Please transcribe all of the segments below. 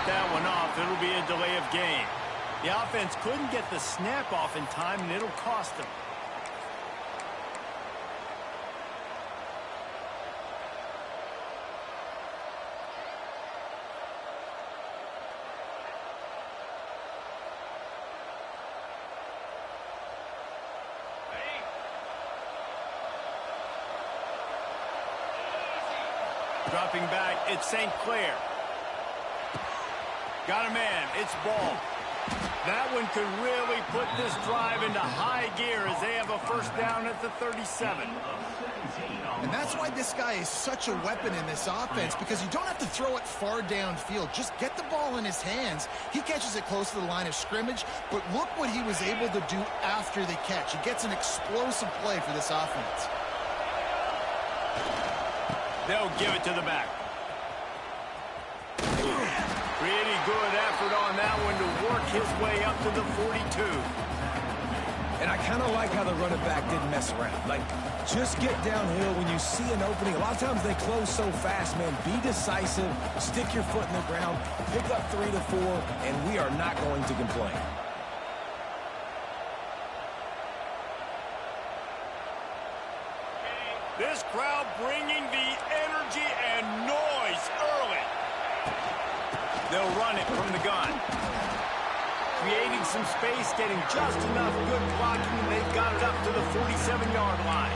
that one off. It'll be a delay of game. The offense couldn't get the snap off in time, and it'll cost them. Dropping back, it's St. Clair. Got a man, it's Ball. That one could really put this drive into high gear as they have a first down at the 37. And that's why this guy is such a weapon in this offense, because you don't have to throw it far downfield. Just get the ball in his hands. He catches it close to the line of scrimmage, but look what he was able to do after the catch. He gets an explosive play for this offense. They'll give it to the back. Pretty good effort on that one to work his way up to the 42. And I kind of like how the running back didn't mess around. Like, just get downhill when you see an opening. A lot of times they close so fast, man. Be decisive, stick your foot in the ground, pick up 3 to 4, and we are not going to complain. This crowd bringing the energy and noise early. They'll run it from the gun. Creating some space, getting just enough good blocking, and they've got it up to the 47-yard line.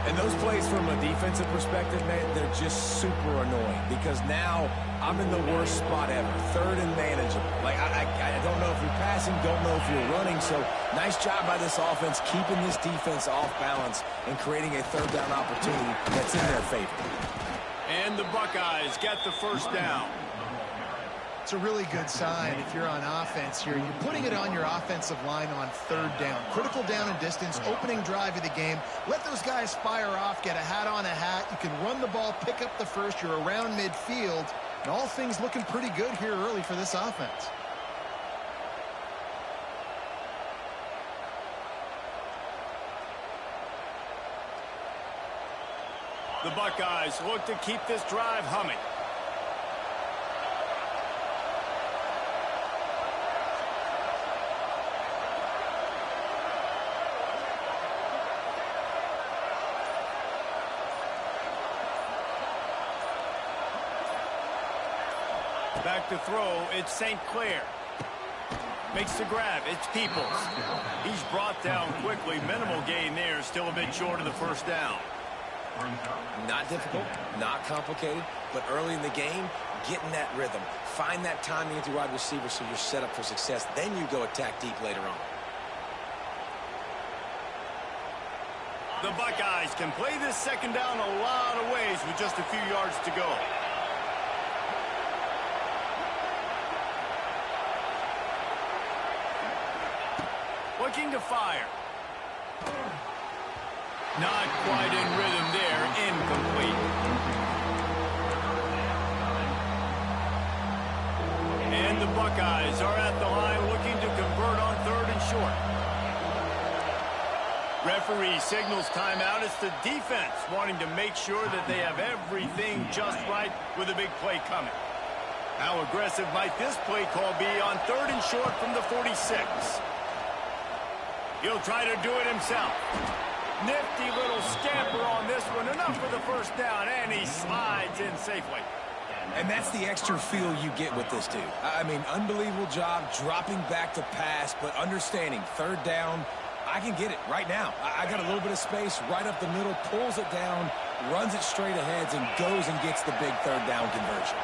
And those plays from a defensive perspective, man, they're just super annoying because now I'm in the worst spot ever. Third and manageable. Like, I don't know if you're passing, don't know if you're running. So nice job by this offense keeping this defense off balance and creating a third down opportunity that's in their favor. And the Buckeyes get the first down. It's a really good sign if you're on offense here. You're putting it on your offensive line on third down. Critical down and distance, opening drive of the game. Let those guys fire off, get a hat on a hat. You can run the ball, pick up the first. You're around midfield. And all things looking pretty good here early for this offense. The Buckeyes look to keep this drive humming. Back to throw, it's St. Clair. Makes the grab, it's Peoples. He's brought down quickly. Minimal gain there, still a bit short of the first down. Not difficult, not complicated, but early in the game, get in that rhythm. Find that timing with your wide receiver so you're set up for success. Then you go attack deep later on. The Buckeyes can play this second down a lot of ways with just a few yards to go. Looking to fire. Not quite in rhythm there. Incomplete. And the Buckeyes are at the line looking to convert on third and short. Referee signals timeout. It's the defense wanting to make sure that they have everything just right with a big play coming. How aggressive might this play call be on third and short from the 46? He'll try to do it himself. Nifty little scamper on this one. Enough for the first down, and he slides in safely. And that's the extra feel you get with this dude. I mean, unbelievable job dropping back to pass, but understanding third down, I can get it right now. I got a little bit of space right up the middle, pulls it down, runs it straight ahead, and goes and gets the big third down conversion.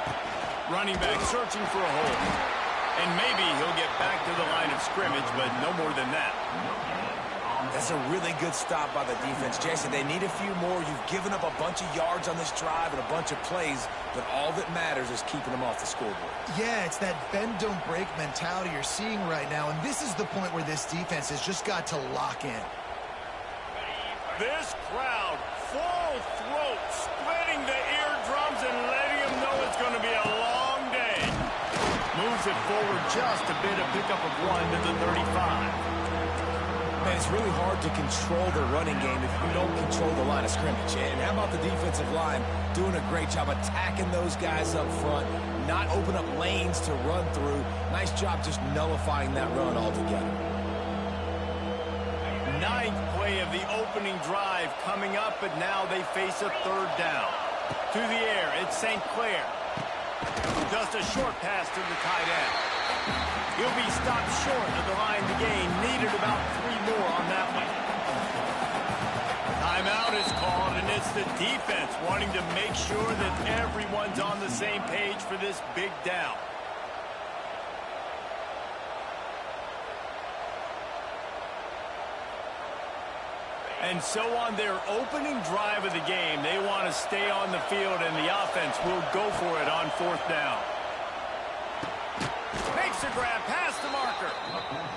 Running back searching for a hole. And maybe he'll get back to the line of scrimmage, but no more than that. That's a really good stop by the defense. Jason, they need a few more. You've given up a bunch of yards on this drive and a bunch of plays, but all that matters is keeping them off the scoreboard. Yeah, it's that bend, don't break mentality you're seeing right now, and this is the point where this defense has just got to lock in. This crowd, full throat, splitting the eardrums and letting them know it's going to be a long day. Moves it forward just a bit, a pickup of 1 to the 35. Man, it's really hard to control the running game if you don't control the line of scrimmage. And how about the defensive line doing a great job attacking those guys up front, not open up lanes to run through. Nice job just nullifying that run altogether. Ninth play of the opening drive coming up, but now they face a third down. To the air, it's St. Clair. Just a short pass to the tight end. He'll be stopped short of the line to gain. Needed about 3 more on that one. Timeout is called, and it's the defense wanting to make sure that everyone's on the same page for this big down. And so on their opening drive of the game, they want to stay on the field, and the offense will go for it on 4th down. Makes a grab past the marker.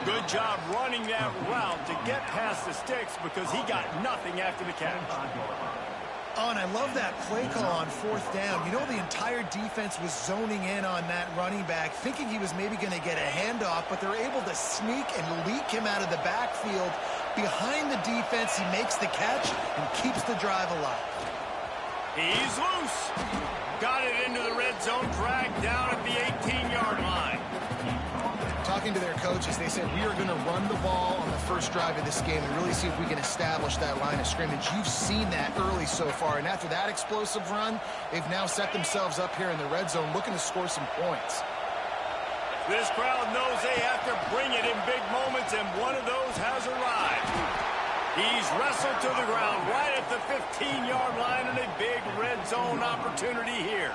Good job running that route to get past the sticks because he got nothing after the catch. Oh, and I love that play call on 4th down. You know, the entire defense was zoning in on that running back, thinking he was maybe going to get a handoff, but they're able to sneak and leak him out of the backfield. Behind the defense, he makes the catch and keeps the drive alive. He's loose. Got it into the red zone, dragged down at the 18-yard line. Talking to their coaches, they said, we are going to run the ball on the first drive of this game and really see if we can establish that line of scrimmage. You've seen that early so far, and after that explosive run, they've now set themselves up here in the red zone looking to score some points. This crowd knows they have to bring it in big moments, and one of those has arrived. He's wrestled to the ground right at the 15-yard line, and a big red zone opportunity here.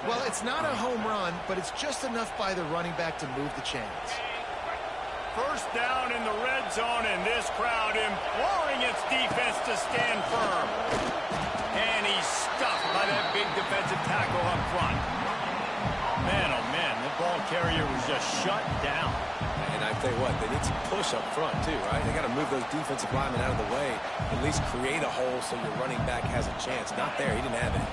Well, it's not a home run, but it's just enough by the running back to move the chains. First down in the red zone, and this crowd imploring its defense to stand firm. And he's stuffed by that big defensive tackle up front. Man, oh man, the ball carrier was just shut down. And I tell you what, they need some push up front too, right? They got to move those defensive linemen out of the way, at least create a hole so your running back has a chance. Not there, he didn't have it.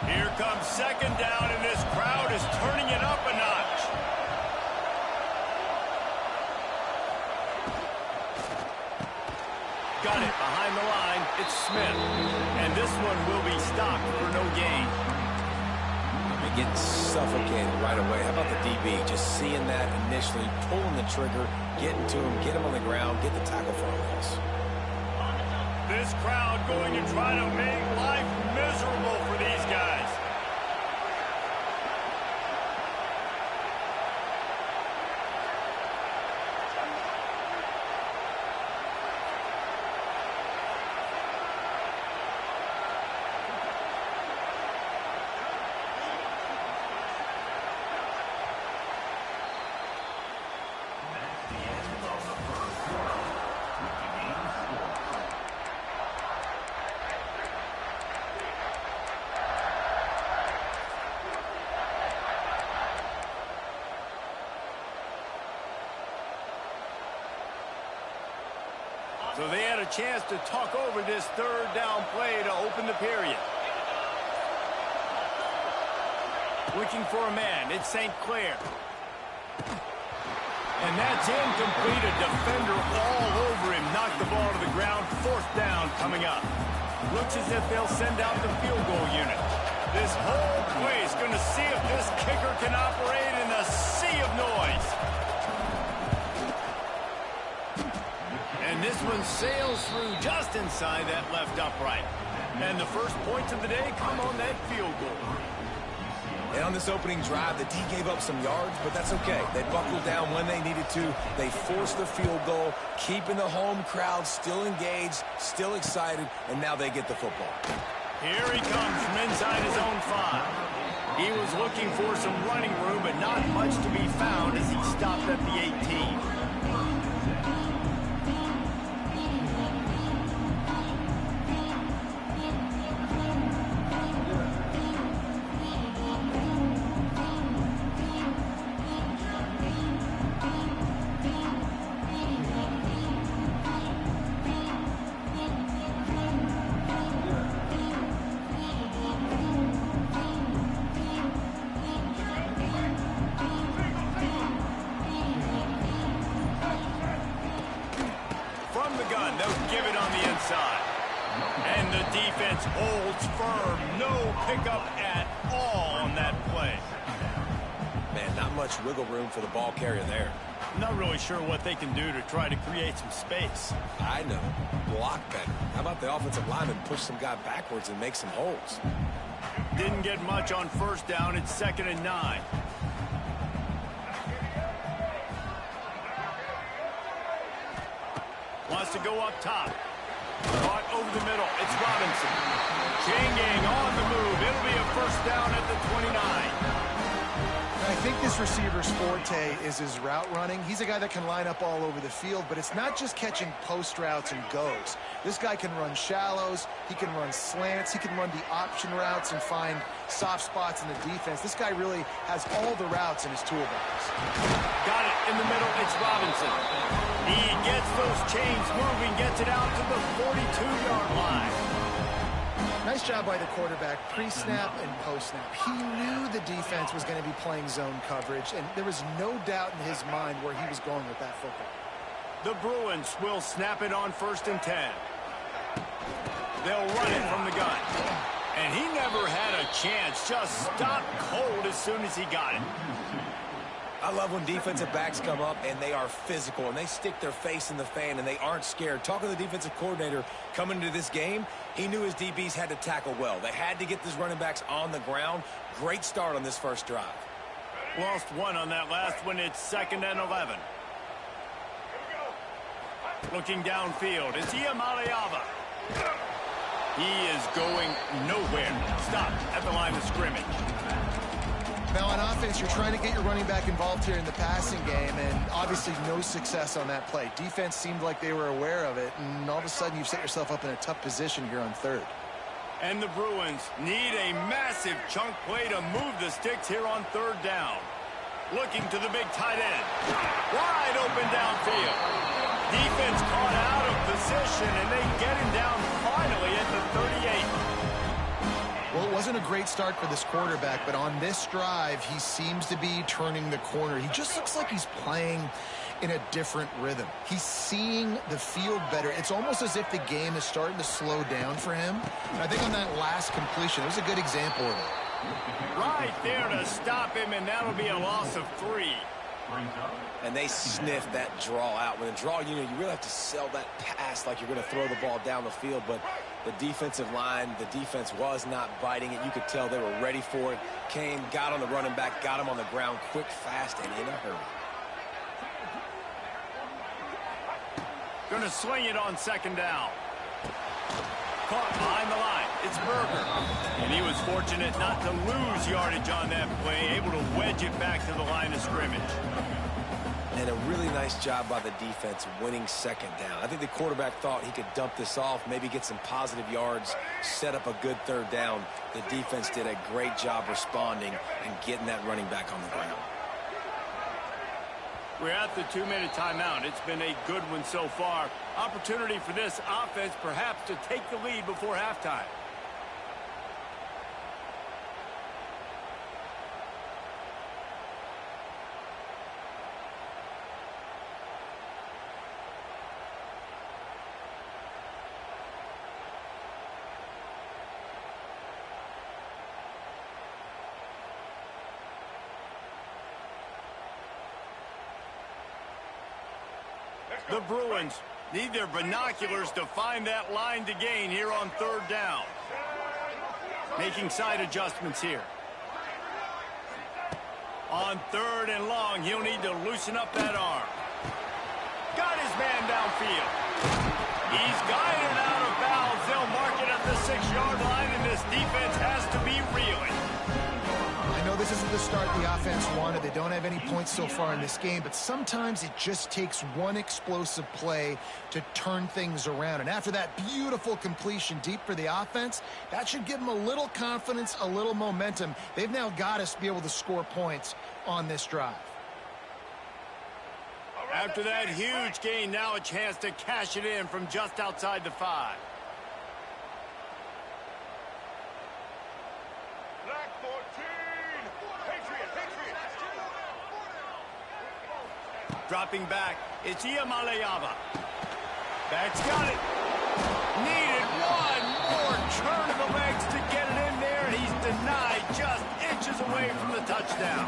Here comes 2nd down, and this crowd is turning it up a notch. Got it behind the line. It's Smith. And this one will be stopped for no gain. They're getting suffocated right away. How about the DB? Just seeing that initially, pulling the trigger, getting to him, get him on the ground, get the tackle for a loss. This crowd going to try to make life miserable for these guys. So they had a chance to talk over this 3rd down play to open the period. Looking for a man. It's St. Clair. And that's incomplete. A defender all over him. Knocked the ball to the ground. 4th down coming up. Looks as if they'll send out the field goal unit. This whole play is going to see if this kicker can operate in the sea of noise. And this one sails through just inside that left upright. And the first points of the day come on that field goal. And on this opening drive, the D gave up some yards, but that's okay. They buckled down when they needed to. They forced the field goal, keeping the home crowd still engaged, still excited, and now they get the football. Here he comes from inside his own 5. He was looking for some running room, but not much to be found as he stopped at the 18. And the defense holds firm. No pickup at all on that not much wiggle room for the ball carrier there. I'm not really sure what they can do to try to create some space. I know. Block better. How about the offensive lineman push some guy backwards and make some holes? Didn't get much on first down. It's 2nd and 9. Wants to go up top. Caught over the middle. It's Robinson. Chain gang on the move. It'll be a first down at the 29. I think this receiver's forte is his route running. He's a guy that can line up all over the field, but it's not just catching post routes and goes. This guy can run shallows, he can run slants, he can run the option routes and find soft spots in the defense. This guy really has all the routes in his toolbox. Got it in the middle. It's Robinson. He gets those chains moving, gets it out to the 42-yard line. Nice job by the quarterback, pre-snap and post-snap. He knew the defense was going to be playing zone coverage, and there was no doubt in his mind where he was going with that football. The Bruins will snap it on 1st and 10. They'll run it from the gun. And he never had a chance. Just stopped cold as soon as he got it. I love when defensive backs come up and they are physical and they stick their face in the fan and they aren't scared. Talking to the defensive coordinator coming into this game, he knew his DBs had to tackle well. They had to get these running backs on the ground. Great start on this first drive. Lost one on that last one. It's 2nd and 11. Looking downfield. It's Iamaleava. He is going nowhere. Stopped at the line of scrimmage. Now on offense, you're trying to get your running back involved here in the passing game, and obviously no success on that play. Defense seemed like they were aware of it, and all of a sudden you've set yourself up in a tough position here on 3rd. And the Bruins need a massive chunk play to move the sticks here on 3rd down. Looking to the big tight end. Wide open downfield. Defense caught out of position, and they get him down finally at the 38. Well, it wasn't a great start for this quarterback, but on this drive, he seems to be turning the corner. He just looks like he's playing in a different rhythm. He's seeing the field better. It's almost as if the game is starting to slow down for him. And I think on that last completion, it was a good example of it. Right there to stop him, and that'll be a loss of 3. And they sniff that draw out. When a draw, you really have to sell that pass like you're going to throw the ball down the field. But the defensive line, the defense was not biting it. You could tell they were ready for it. Kane got on the running back, got him on the ground quick, fast, and in a hurry. Going to swing it on 2nd down. Caught behind the line. It's Berger. And he was fortunate not to lose yardage on that play, able to wedge it back to the line of scrimmage. And a really nice job by the defense winning 2nd down. I think the quarterback thought he could dump this off, maybe get some positive yards, set up a good 3rd down. The defense did a great job responding and getting that running back on the ground. We're at the 2-minute timeout. It's been a good one so far. Opportunity for this offense perhaps to take the lead before halftime. The Bruins need their binoculars to find that line to gain here on 3rd down. Making side adjustments here. On 3rd and long, he'll need to loosen up that arm. Got his man downfield. He's guided out of bounds. They'll mark it at the 6-yard line, and this defense has to be reeling. I know this isn't the start the offense wanted. They don't have any points so far in this game, but sometimes it just takes one explosive play to turn things around. And after that beautiful completion deep for the offense, that should give them a little confidence, a little momentum. They've now got to be able to score points on this drive. After that huge gain, now a chance to cash it in from just outside the 5. Dropping back, it's Iamaleava. Back's got it. Needed one more turn of the legs to get it in there, and he's denied just inches away away from the touchdown.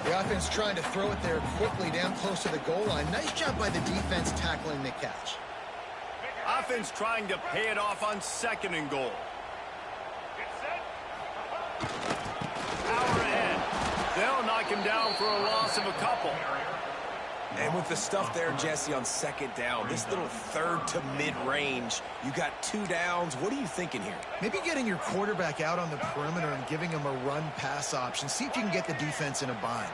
The offense trying to throw it there quickly down close to the goal line. Nice job by the defense tackling the catch. Offense trying to pay it off on 2nd and goal. Power ahead. They'll knock him down for a loss of a couple. And with the stuff there, Jesse, on 2nd down, this little 3rd to mid-range, you got 2 downs. What are you thinking here? Maybe getting your quarterback out on the perimeter and giving him a run-pass option. See if you can get the defense in a bind.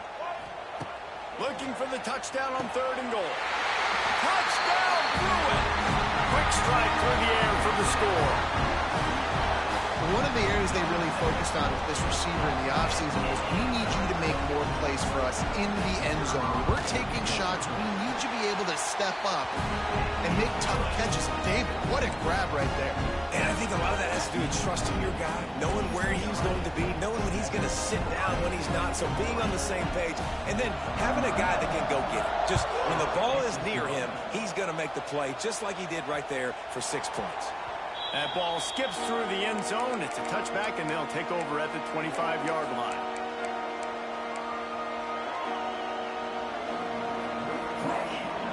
Looking for the touchdown on 3rd and goal. Touchdown, Bruin! Quick strike through the air for the score. One of the areas they really focused on with this receiver in the offseason was we need you to make more plays for us in the end zone. When we're taking shots, we need you to be able to step up and make tough catches. David, what a grab right there. And I think a lot of that has to do with trusting your guy, knowing where he's going to be, knowing when he's going to sit down, when he's not, so being on the same page, and then having a guy that can go get it. Just when the ball is near him, he's going to make the play, just like he did right there for 6 points. That ball skips through the end zone. It's a touchback, and they'll take over at the 25-yard line.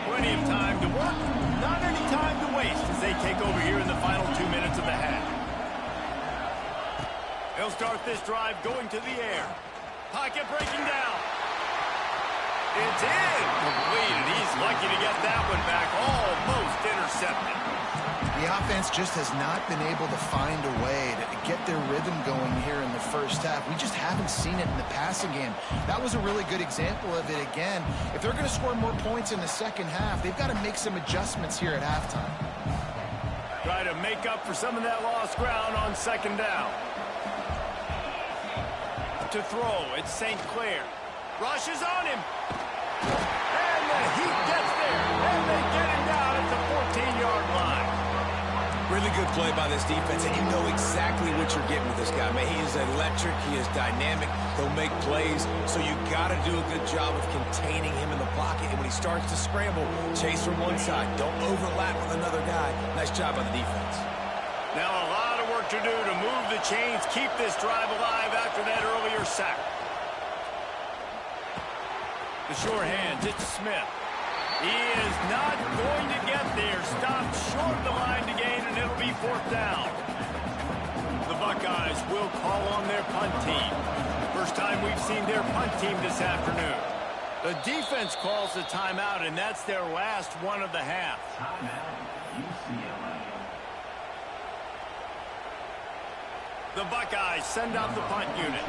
Plenty of time to work, not any time to waste as they take over here in the final 2 minutes of the half. They'll start this drive going to the air. Pocket breaking down. It's incomplete, and he's lucky to get that one back, almost intercepted. The offense just has not been able to find a way to get their rhythm going here in the first half. We just haven't seen it in the passing game. That was a really good example of it again. If they're going to score more points in the second half, they've got to make some adjustments here at halftime. Try to make up for some of that lost ground on 2nd down. To throw, it's St. Clair. Rushes on him. And the Heat gets there. And they get him down at the 14-yard line. Really good play by this defense, and you know exactly what you're getting with this guy. Man, he is electric. He is dynamic. He'll make plays, so you got to do a good job of containing him in the pocket. And when he starts to scramble, chase from one side. Don't overlap with another guy. Nice job by the defense. Now a lot of work to do to move the chains, keep this drive alive after that earlier sack. The sure hands, it's Smith. He is not going to get there. Stopped short of the line to gain, and it'll be 4th down. The Buckeyes will call on their punt team. First time we've seen their punt team this afternoon. The defense calls the timeout, and that's their last one of the half. The Buckeyes send out the punt unit.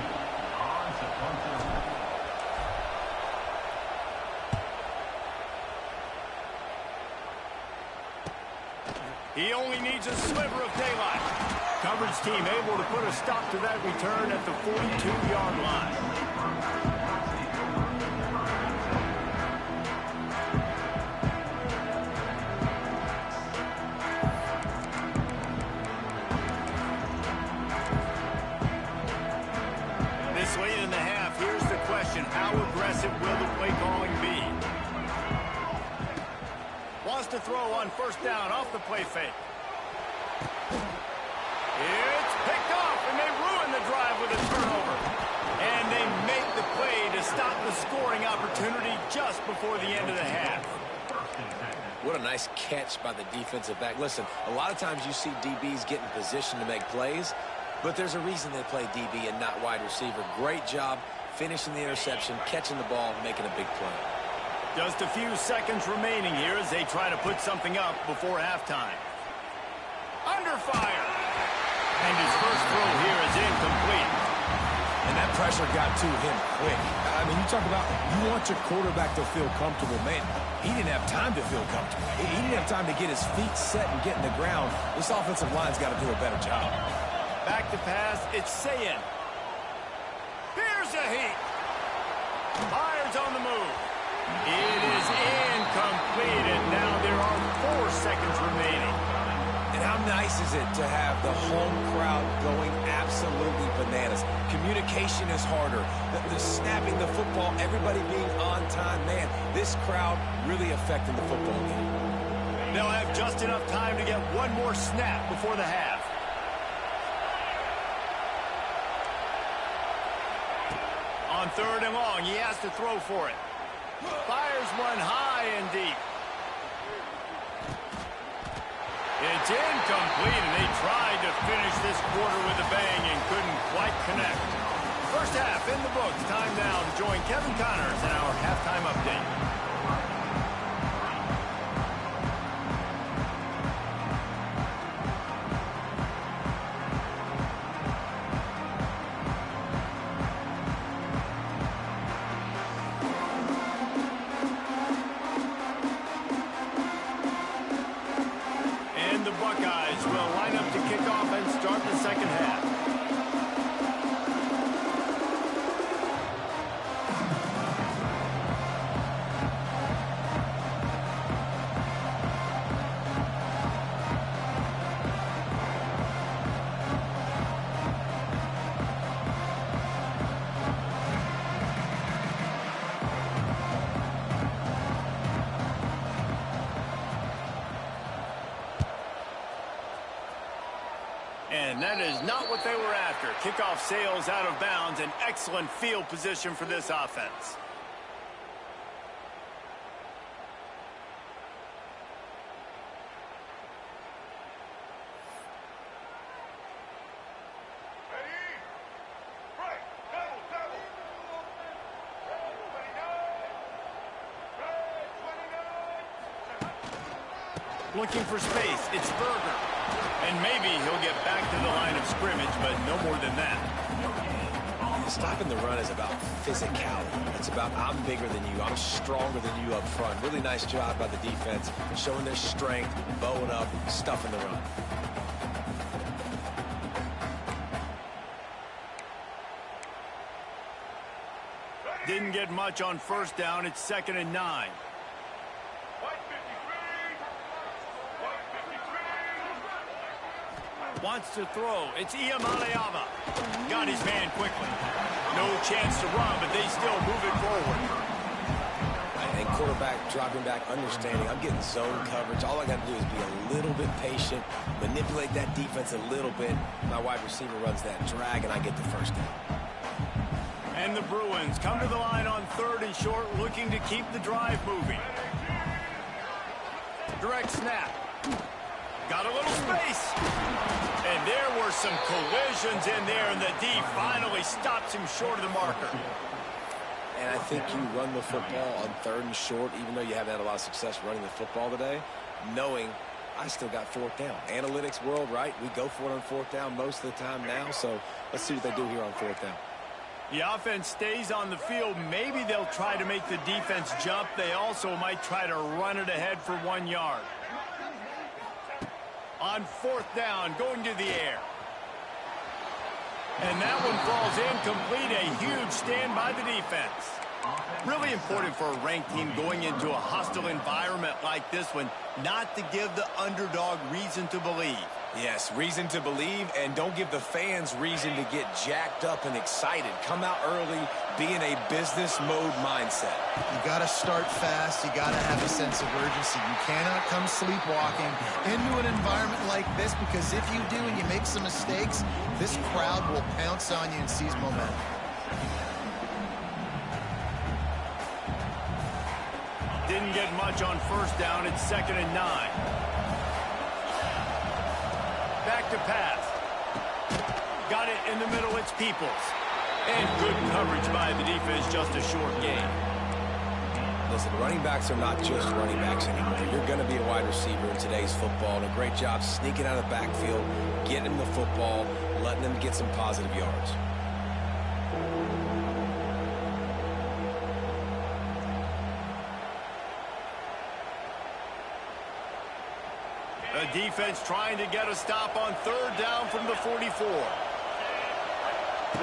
He only needs a sliver of daylight. Coverage team able to put a stop to that return at the 42-yard line. This late in the half, here's the question. How aggressive will the play calling be? Wants to throw on 1st down off the play fake. It's picked off, and they ruin the drive with a turnover. And they make the play to stop the scoring opportunity just before the end of the half. What a nice catch by the defensive back. Listen, a lot of times you see DBs get in position to make plays, but there's a reason they play DB and not wide receiver. Great job finishing the interception, catching the ball, making a big play. Just a few seconds remaining here as they try to put something up before halftime. Under fire. And his first throw here is incomplete. And that pressure got to him quick. I mean, you talk about you want your quarterback to feel comfortable. Man, he didn't have time to feel comfortable. He didn't have time to get his feet set and get in the ground. This offensive line's got to do a better job. Back to pass, it's Sayin. Here's a Heat. Fires on the move. It is incomplete, and now there are 4 seconds remaining. And how nice is it to have the home crowd going absolutely bananas? Communication is harder. The snapping the football, everybody being on time. Man, this crowd really affecting the football game. They'll have just enough time to get one more snap before the half. on 3rd and long. He has to throw for it. Fires one high and deep. It's incomplete, and they tried to finish this quarter with a bang and couldn't quite connect. First half in the books. Time now to join Kevin Connors in our halftime update. The Buckeyes will line up to kick off and start the second half. And that is not what they were after. Kickoff sails out of bounds. An excellent field position for this offense. Looking for space. It's Berger. And maybe he'll get back to the line of scrimmage, but no more than that. Stopping the run is about physicality. It's about I'm bigger than you. I'm stronger than you up front. Really nice job by the defense, showing their strength, bowing up, stuffing the run. Didn't get much on 1st down. It's 2nd and 9. Wants to throw. It's Iamaleava. Got his man quickly. No chance to run, but they still move it forward. And quarterback dropping back, understanding I'm getting zone coverage. All I got to do is be a little bit patient, manipulate that defense a little bit. My wide receiver runs that drag, and I get the 1st down. And the Bruins come to the line on 3rd and short, looking to keep the drive moving. Direct snap. Got a little space. And there were some collisions in there, and the D finally stops him short of the marker. And I think you run the football on 3rd and short, even though you haven't had a lot of success running the football today, knowing I still got 4th down. Analytics world, right? We go for it on 4th down most of the time now, so let's see what they do here on 4th down. The offense stays on the field. Maybe they'll try to make the defense jump. They also might try to run it ahead for 1 yard. On 4th down, going to the air. And that one falls incomplete. A huge stand by the defense. Really important for a ranked team going into a hostile environment like this one, not to give the underdog reason to believe. Yes, reason to believe, and don't give the fans reason to get jacked up and excited. Come out early, be in a business mode mindset. You got to start fast. You got to have a sense of urgency. You cannot come sleepwalking into an environment like this, because if you do and you make some mistakes, this crowd will pounce on you and seize momentum. Didn't get much on 1st down. It's 2nd and 9. Back to pass. Got it in the middle. It's Peoples. And good coverage by the defense. Just a short gain. Listen, running backs are not just running backs anymore. You're going to be a wide receiver in today's football. And a great job sneaking out of the backfield, getting them the football, letting them get some positive yards. The defense trying to get a stop on 3rd down from the 44.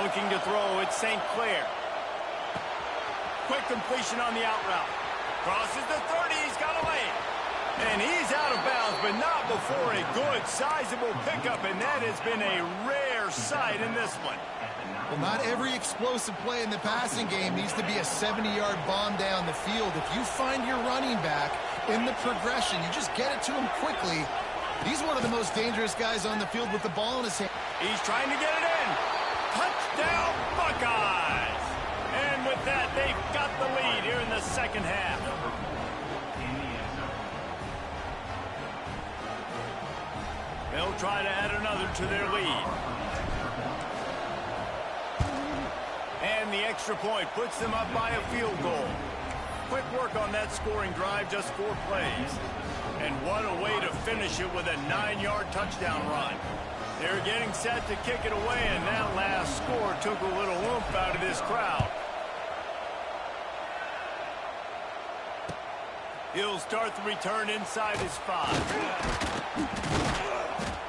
Looking to throw, it's St. Clair. Quick completion on the out route. Crosses the 30, he's got a lane. And he's out of bounds, but not before a good, sizable pickup, and that has been a rare sight in this one. Well, not every explosive play in the passing game needs to be a 70-yard bomb down the field. If you find your running back in the progression, you just get it to him quickly. He's one of the most dangerous guys on the field with the ball in his hand. He's trying to get it in. Touchdown, Buckeyes! And second half. They'll try to add another to their lead. And the extra point puts them up by a field goal. Quick work on that scoring drive, just 4 plays. And what a way to finish it with a 9-yard touchdown run. They're getting set to kick it away, and that last score took a little oomph out of this crowd. He'll start the return inside his 5.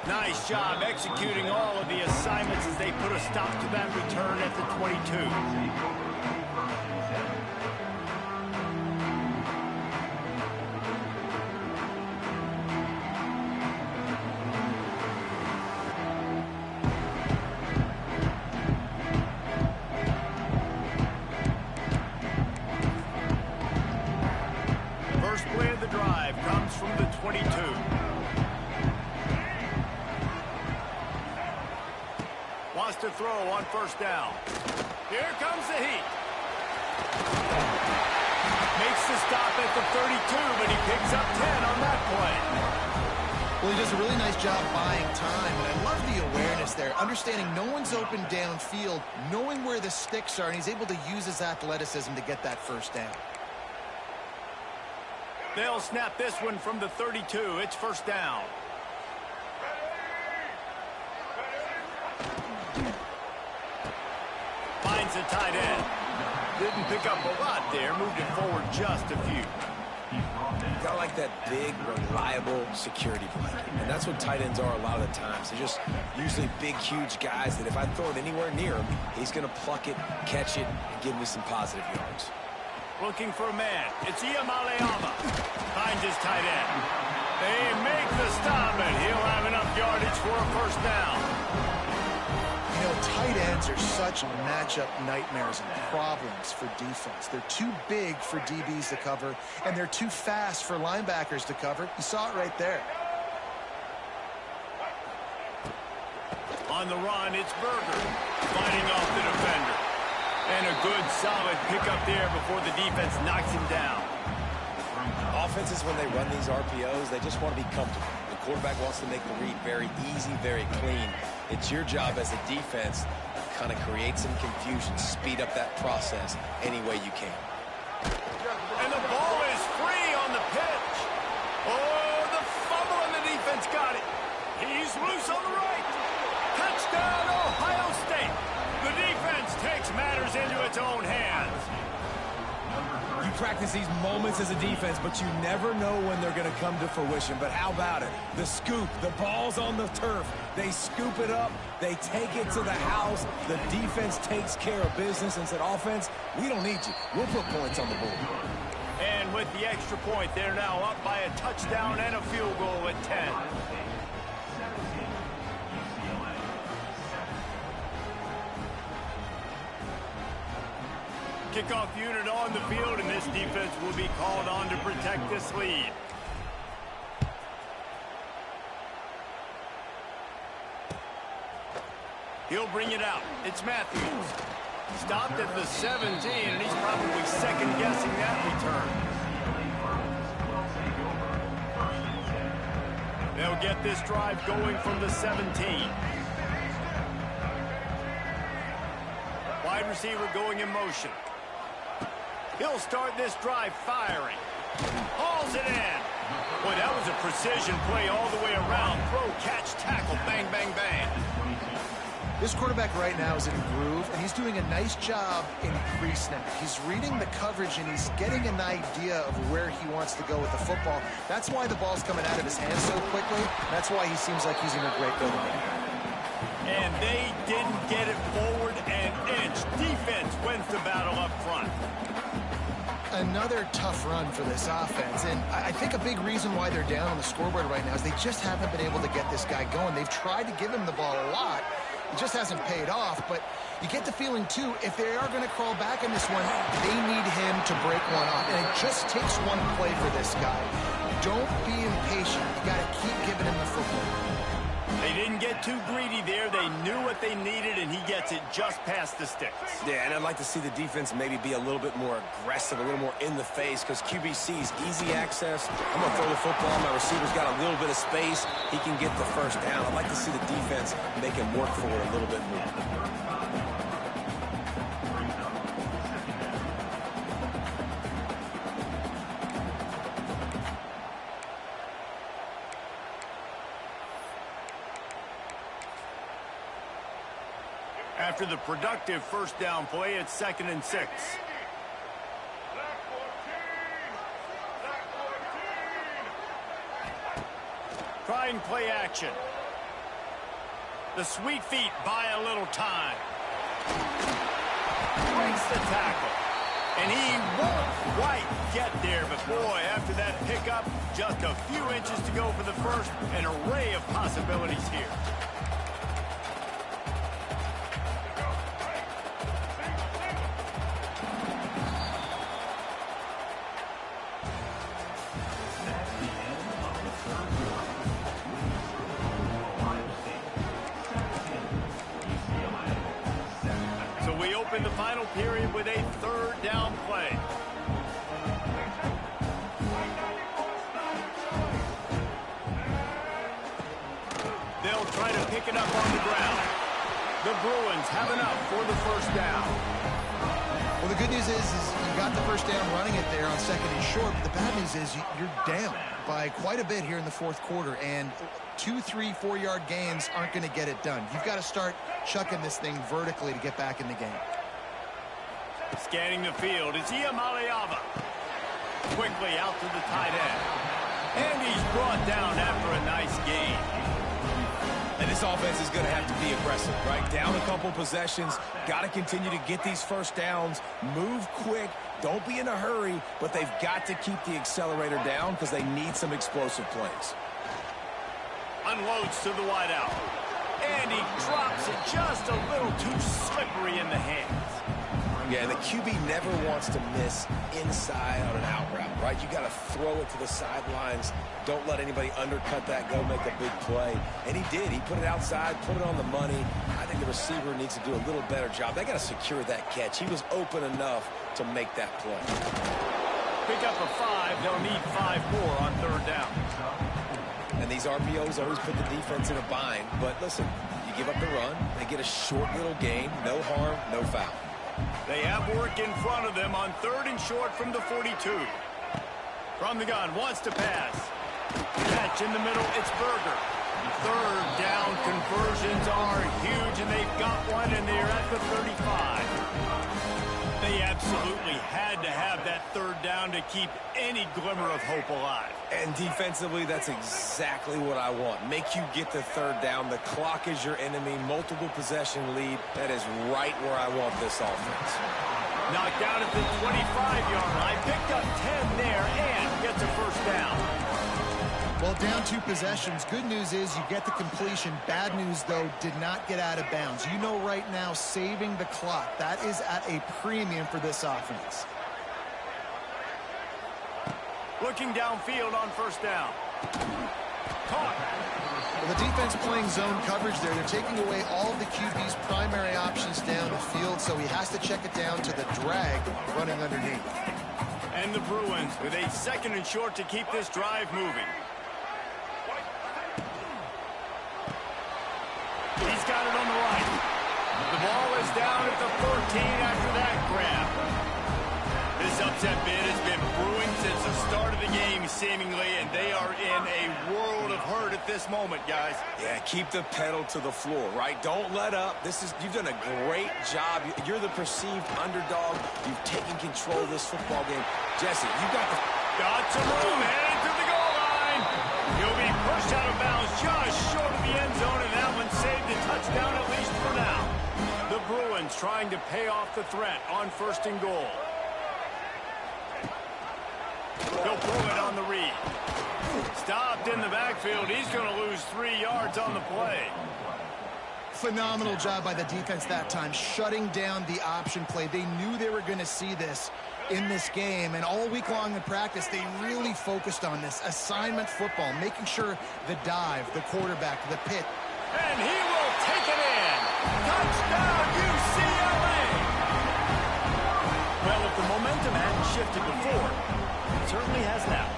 Nice job executing all of the assignments as they put a stop to that return at the 22. First play of the drive comes from the 22. Wants to throw on first down. Here comes the heat. Makes the stop at the 32, but he picks up 10 on that play. Well, he does a really nice job buying time, and I love the awareness there, understanding no one's open downfield, knowing where the sticks are, and he's able to use his athleticism to get that first down. They'll snap this one from the 32. It's first down. Finds a tight end. Didn't pick up a lot there. Moved it forward just a few. Got like that big, reliable security blanket. And that's what tight ends are a lot of the times. They're just usually big, huge guys that if I throw it anywhere near him, he's going to pluck it, catch it, and give me some positive yards. Looking for a man. It's Iamaleava. Finds his tight end. They make the stop, and he'll have enough yardage for a first down. You know, tight ends are such matchup nightmares and problems for defense. They're too big for DBs to cover, and they're too fast for linebackers to cover. You saw it right there. On the run, it's Berger. Fighting off the defender. And a good, solid pickup there before the defense knocks him down. Offenses, when they run these RPOs, they just want to be comfortable. The quarterback wants to make the read very easy, very clean. It's your job as a defense to kind of create some confusion, speed up that process any way you can. And the ball is free on the pitch. Oh, the fumble, and the defense got it. He's loose on the right. Touchdown, Ohio State. The defense takes matters into its own hands. You practice these moments as a defense, but you never know when they're going to come to fruition. But how about it? The scoop, the ball's on the turf. They scoop it up. They take it to the house. The defense takes care of business and said, offense, we don't need you. We'll put points on the board. And with the extra point, they're now up by a touchdown and a field goal at 10. Kickoff unit on the field, and this defense will be called on to protect this lead. He'll bring it out. It's Matthews. Stopped at the 17, and he's probably second-guessing that return. They'll get this drive going from the 17. Wide receiver going in motion. He'll start this drive firing. Hauls it in. Boy, that was a precision play all the way around. Throw, catch, tackle, bang, bang, bang. This quarterback right now is in a groove, and he's doing a nice job in pre-snap. He's reading the coverage, and he's getting an idea of where he wants to go with the football. That's why the ball's coming out of his hands so quickly. That's why he seems like he's in a great rhythm. And they didn't get it forward an inch. Defense wins the battle up front. Another tough run for this offense, and I think a big reason why they're down on the scoreboard right now is they just haven't been able to get this guy going. They've tried to give him the ball a lot. It just hasn't paid off, but you get the feeling, too, if they are going to crawl back in this one, they need him to break one off, and it just takes one play for this guy. Don't be impatient. You got to keep giving him the football. They didn't get too greedy there. They knew what they needed, and he gets it just past the sticks. Yeah, and I'd like to see the defense maybe be a little bit more aggressive, a little more in the face, because QBC's easy access. I'm going to throw the football. My receiver's got a little bit of space. He can get the first down. I'd like to see the defense make him work for it a little bit more. After the productive first down play, it's 2nd and 6. Trying play action. The sweet feet buy a little time. Breaks the tackle. And he won't quite get there, but boy, after that pickup, just a few inches to go for the first. An array of possibilities here. In the final period with a 3rd down play. They'll try to pick it up on the ground. The Bruins have enough for the first down. Well, the good news is you got the first down running it there on 2nd and short. But the bad news is you're down by quite a bit here in the 4th quarter, and 2, 3, 4-yard gains aren't going to get it done. You've got to start chucking this thing vertically to get back in the game. Scanning the field is Iamaleava. Quickly out to the tight end. And he's brought down after a nice gain. And this offense is going to have to be aggressive, right? Down a couple possessions. Got to continue to get these first downs. Move quick. Don't be in a hurry. But they've got to keep the accelerator down because they need some explosive plays. Unloads to the wideout. And he drops it just a little too slippery in the hands. Yeah, the QB never wants to miss inside on an out route, right? You got to throw it to the sidelines. Don't let anybody undercut that, go make a big play. And he did. He put it outside, put it on the money. I think the receiver needs to do a little better job. They got to secure that catch. He was open enough to make that play. Pick up a 5. They'll need 5 more on 3rd down. And these RPOs always put the defense in a bind. But listen, you give up the run, they get a short little gain, no harm, no foul. They have work in front of them on 3rd and short from the 42. From the gun, wants to pass. Catch in the middle, it's Berger. 3rd down conversions are huge, and they've got one, and they're at the 35. They absolutely had to have that 3rd down to keep any glimmer of hope alive. And defensively, that's exactly what I want. Make you get the 3rd down. The clock is your enemy. Multiple possession lead. That is right where I want this offense. Knocked down at the 25-yard line. Picked up 10 there and gets a first down. Well, down 2 possessions. Good news is you get the completion. Bad news, though, did not get out of bounds. You know right now, saving the clock, that is at a premium for this offense. Looking downfield on first down. Caught. Well, the defense playing zone coverage there. They're taking away all of the QB's primary options down the field, so he has to check it down to the drag running underneath. And the Bruins with a 2nd and short to keep this drive moving. He's got it on the right. The ball is down at the 14 after that grab. This upset bid has been brewing since the start of the game, seemingly, and they are in a world of hurt at this moment, guys. Yeah, keep the pedal to the floor, right? Don't let up. You've done a great job. You're the perceived underdog. You've taken control of this football game. Jesse, you got some room, heading to the goal line. He'll be pushed out of bounds just short of the end zone, and that one saved a touchdown at least for now. The Bruins trying to pay off the threat on 1st and goal. He'll pull it on the read. Stopped in the backfield. He's going to lose 3 yards on the play. Phenomenal job by the defense that time, shutting down the option play. They knew they were going to see this in this game, and all week long in practice, they really focused on this assignment football, making sure the dive, the quarterback, the pit, And he will take it in. Touchdown, UCLA! Well, if the momentum hadn't shifted before, it certainly has now.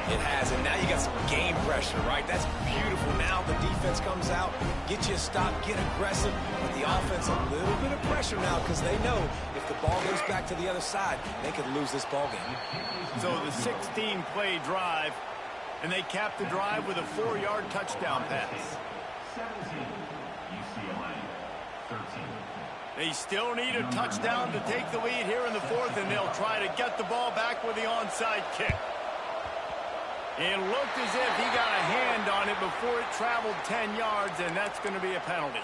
It has, and now you got some game pressure, right? That's beautiful. Now the defense comes out, get you a stop, get aggressive, but the offense a little bit of pressure now because they know if the ball goes back to the other side, they could lose this ball game. So the 16-play drive, and they cap the drive with a 4-yard touchdown pass. 17, UCLA, 13. They still need a touchdown to take the lead here in the fourth, and they'll try to get the ball back with the onside kick. It looked as if he got a hand on it before it traveled 10 yards, and that's going to be a penalty.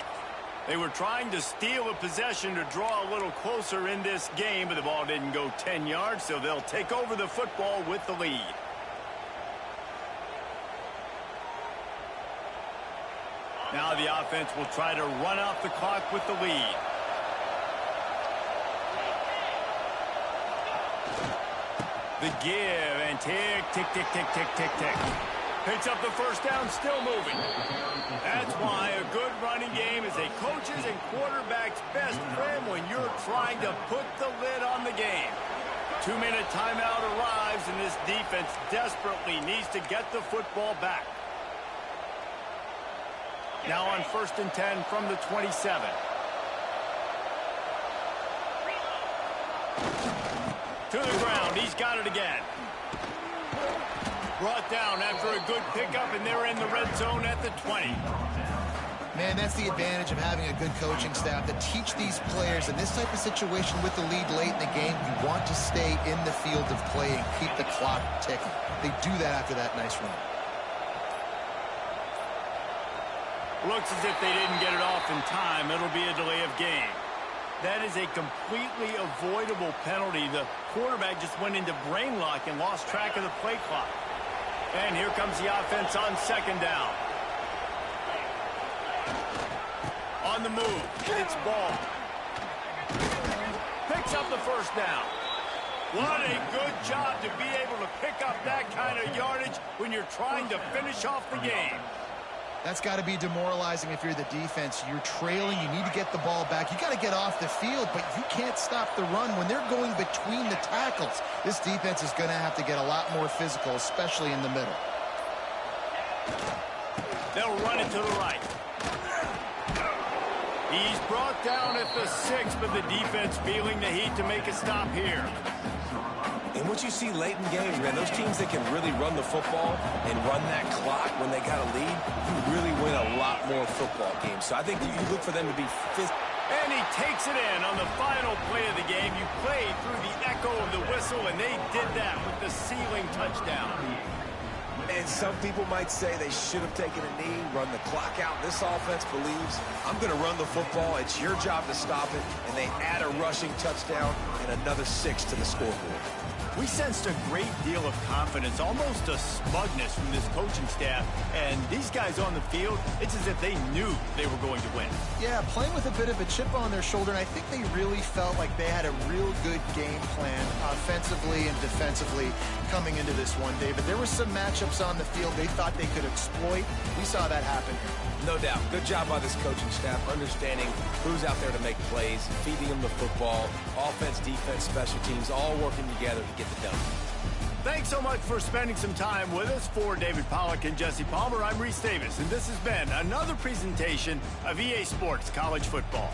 They were trying to steal a possession to draw a little closer in this game, but the ball didn't go 10 yards, so they'll take over the football with the lead. Now the offense will try to run out the clock with the lead. The give and tick, tick, tick, tick, tick, tick, tick. Picks up the first down, still moving. That's why a good running game is a coach's and quarterback's best friend when you're trying to put the lid on the game. 2-minute timeout arrives, and this defense desperately needs to get the football back. Now on 1st and 10 from the 27. To the ground, he's got it again. Brought down after a good pickup, and they're in the red zone at the 20. Man, that's the advantage of having a good coaching staff to teach these players in this type of situation with the lead late in the game. You want to stay in the field of play and keep the clock ticking. They do that after that nice run. Looks as if they didn't get it off in time. It'll be a delay of game. That is a completely avoidable penalty. The quarterback just went into brain lock and lost track of the play clock. And here comes the offense on 2nd down. On the move, it's Ball. Picks up the first down. What a good job to be able to pick up that kind of yardage when you're trying to finish off the game. That's got to be demoralizing if you're the defense. You're trailing. You need to get the ball back. You got to get off the field, but you can't stop the run when they're going between the tackles. This defense is going to have to get a lot more physical, especially in the middle. They'll run it to the right. He's brought down at the 6, but the defense feeling the heat to make a stop here. And what you see late in games, man, those teams that can really run the football and run that clock when they got a lead, you really win a lot more football games. So I think you look for them to be fifth. And he takes it in on the final play of the game. You play through the echo of the whistle, and they did that with the ceiling touchdown. And some people might say they should have taken a knee, run the clock out. This offense believes, I'm going to run the football. It's your job to stop it. And they add a rushing touchdown and another 6 to the scoreboard. We sensed a great deal of confidence, almost a smugness from this coaching staff. And these guys on the field, it's as if they knew they were going to win. Yeah, playing with a bit of a chip on their shoulder, and I think they really felt like they had a real good game plan offensively and defensively coming into this one, David. There were some matchups on the field they thought they could exploit. We saw that happen here. No doubt. Good job by this coaching staff, understanding who's out there to make plays, feeding them the football, offense, defense, special teams, all working together to get the done. Thanks so much for spending some time with us. For David Pollack and Jesse Palmer, I'm Reese Davis, and this has been another presentation of EA Sports College Football.